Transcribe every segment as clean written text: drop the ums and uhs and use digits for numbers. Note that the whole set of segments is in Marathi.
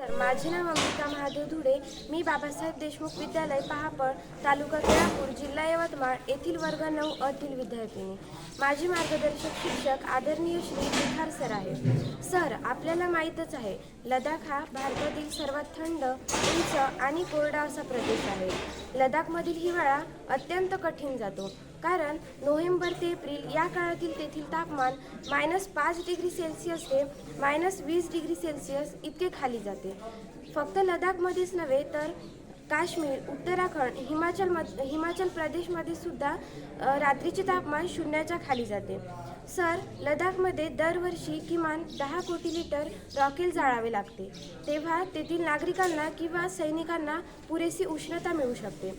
माझे नाव अंबिका महादेव धुडे. मी बाबासाहेब देशमुख विद्यालय पहापळ, तालुका केळापूर, जिल्हा यवतमाळ येथील वर्ग 9 अतील विद्यार्थिनी. माझे मार्गदर्शक शिक्षक आदरणीय श्री निखार सर आहेत. सर, आपल्याला माहीतच आहे, लडाख हा भारतातील सर्वात थंड, उंच आणि कोरडा असा प्रदेश आहे. लडाखमधील हिवाळा अत्यंत कठीण जातो, कारण नोव्हेंबर ते एप्रिल या काळातील तेथील तापमान -5 डिग्री सेल्सिअस ते -20 डिग्री सेल्सिअस इतके खाली जाते. फक्त लडाखमध्येच नव्हे तर काश्मीर, उत्तराखंड, हिमाचल प्रदेशमध्ये सुद्धा रात्रीचे तापमान शून्याच्या खाली जाते. सर, लडाखमध्ये दरवर्षी किमान 10 कोटी लिटर रॉकेल जाळावे लागते, तेव्हा तेथील नागरिकांना किंवा सैनिकांना पुरेशी उष्णता मिळू शकते.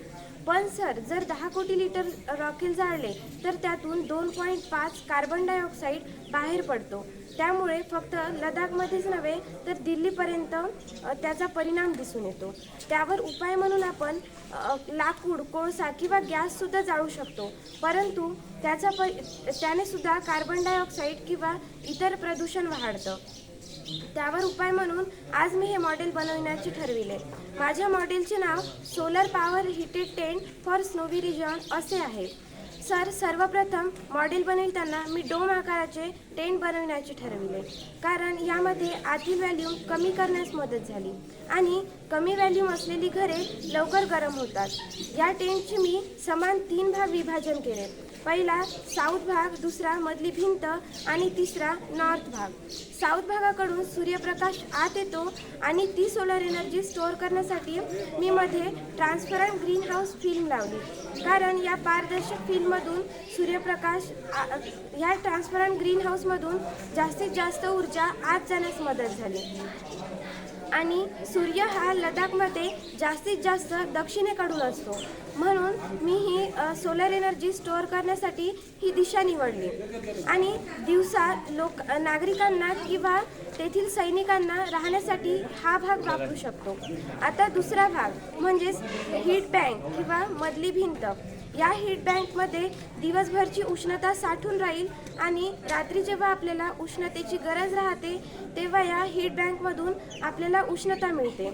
पण सर, जर 10 कोटी लिटर रॉकेल जाळले तर त्यातून 2.5 कार्बन डायऑक्साईड बाहेर पडतो. त्यामुळे फक्त लडाखमध्येच नव्हे तर दिल्लीपर्यंत त्याचा परिणाम दिसून येतो. त्यावर उपाय म्हणून आपण लाकूड, कोळसा किंवा गॅससुद्धा जाळू शकतो, परंतु त्याने सुद्धा कार्बन डायऑक्साईड किंवा इतर प्रदूषण वाढतं. त्यावर उपाय म्हणून आज मी हे मॉडेल बनवण्याचे ठरविले. माझ्या मॉडेलचे नाव solar power heated tent for snowy region असे आहे. सर, सर्वप्रथम मॉडेल बनविताना मी डोम आकाराचे टेंट बनवण्याचे ठरविले, कारण यामध्ये आतील व्हॅल्यूम कमी करण्यास मदत झाली आणि कमी व्हॅल्यूम असलेली घरे लवकर गरम होतात. या टेंटचे मी समान 3 भाग विभाजन केले. पहिला साऊथ भाग, दुसरा मधली भिंत आणि तिसरा नॉर्थ भाग. साऊथ भागाकडून सूर्यप्रकाश आत येतो आणि ती सोलर एनर्जी स्टोअर करण्यासाठी मी मध्ये ट्रान्सपरंट ग्रीन हाऊस फिल्म लावली, कारण या पारदर्शक फिल्ममधून सूर्यप्रकाश ह्या ट्रान्सपरंट ग्रीन हाऊसमधून जास्तीत जास्त ऊर्जा आत जाण्यास मदत झाली. आणि सूर्य हा लडाखमध्ये जास्तीत जास्त दक्षिणेकडून असतो, म्हणून मी ही सोलर एनर्जी स्टोअर करण्यासाठी ही दिशा निवडली. आणि दिवसा नागरिकांना किंवा तेथील सैनिकांना राहण्यासाठी हा भाग वापरू शकतो. आता दुसरा भाग म्हणजेच हीट बँक किंवा मधली भिंत. या हीट बँकमध्ये दिवसभरची उष्णता साठून राहील आणि रात्री जेव्हा आपल्याला उष्णतेची गरज राहते तेव्हा या हीट बँकमधून आपल्याला उष्णता मिळते.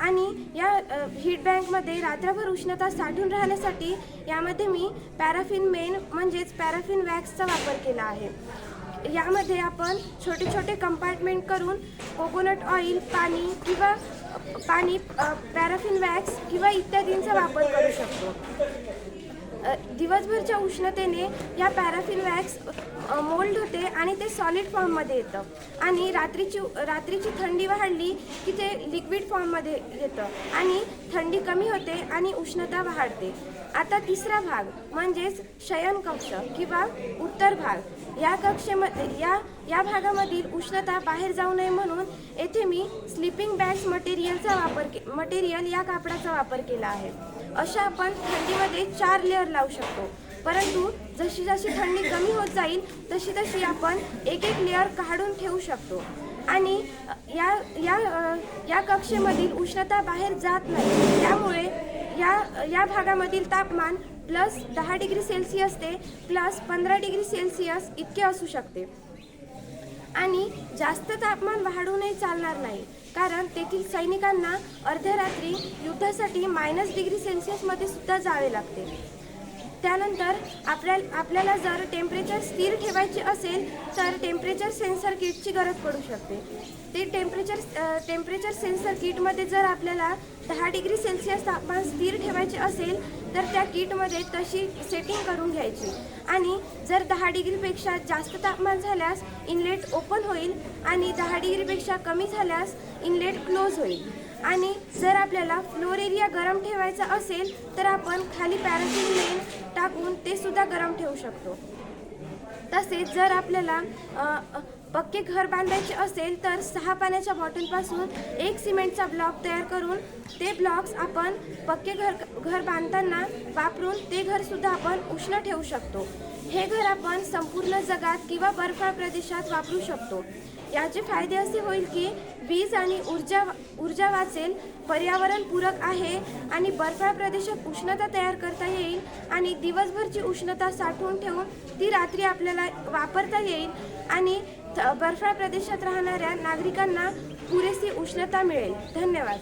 आणि या हीट बँकमध्ये रात्रभर उष्णता साठून राहण्यासाठी यामध्ये मी पॅराफिन मेन म्हणजेच पॅराफिन वॅक्सचा वापर केला आहे. यामध्ये आपण छोटे छोटे कंपार्टमेंट करून कोकोनट ऑइल, पाणी, पॅराफिन वॅक्स किंवा इत्यादींचा वापर करू शकतो. दिवसभरच्या उष्णतेने या पॅराफिन वॅक्स मोल्ड होते आणि ते सॉलिड फॉर्ममध्ये येतं आणि रात्रीची थंडी वाढली की ते लिक्विड फॉर्ममध्ये येतं आणि थंडी कमी होते आणि उष्णता वाढते. आता तिसरा भाग म्हणजेच शयनकक्ष किंवा उत्तर भाग. या भागामधील उष्णता बाहेर जाऊ नये म्हणून येथे मी स्लीपिंग बॅग्स मटेरियल या कापडाचा वापर केला आहे. अशा आपण थंडीमध्ये 4 लेअर लावू शकतो, परंतु जशी जशी थंडी कमी होत जाईल तशी तशी आपण एक लेअर काढून ठेवू शकतो आणि या कक्षेमधील उष्णता बाहेर जात नाही. त्यामुळे या भागामधील तापमान +10 डिग्री सेल्सिअस ते +15 डिग्री सेल्सिअस इतके असू शकते. आणि जास्त तापमान वाढूनही चालणार नाही, कारण तेथील सैनिकांना अर्ध्यारात्री युद्धासाठी -डिग्री सेल्सिअसमध्ये सुद्धा जावे लागते. त्यानंतर आपल्याला जर टेम्परेचर स्थिर ठेवायचे असेल तर टेम्परेचर सेन्सर किटची गरज पडू शकते. ते टेम्परेचर सेन्सर किटमध्ये जर आपल्याला 10 डिग्री सेल्सिअस तापमान स्थिर ठेवायचे असेल तर त्या किटमध्ये तशी सेटिंग करून घ्यायची. आणि जर 10 डिग्रीपेक्षा जास्त तापमान झाल्यास इनलेट ओपन होईल आणि 10 डिग्रीपेक्षा कमी झाल्यास इनलेट क्लोज होईल. आणि जर आपल्याला फ्लोर एरिया गरम ठेवायचा असेल तर आपण खाली पॅराफिन मेन टाकून ते सुद्धा गरम ठेवू शकतो. तसेच जर आपल्याला पक्के घर बांधायचे असेल तर 6 पाण्याच्या बॉटलपासून 1 सिमेंटचा ब्लॉक तयार करून ते ब्लॉक्स आपण पक्के घर बांधताना वापरून ते घरसुद्धा आपण उष्ण ठेवू शकतो. हे घर आपण संपूर्ण जगात किंवा बर्फाळ प्रदेशात वापरू शकतो. याचे फायदे असे होईल की वीज आणि ऊर्जा वाचेल, पर्यावरण पूरक आहे आणि बर्फाळ प्रदेशात उष्णता तयार करता येईल आणि दिवसभरची उष्णता साठवून ठेवून ती रात्री आपल्याला वापरता येईल. आणि बर्फाळ प्रदेशात राहणाऱ्या नागरिकांना पुरेशी उष्णता मिळेल. धन्यवाद.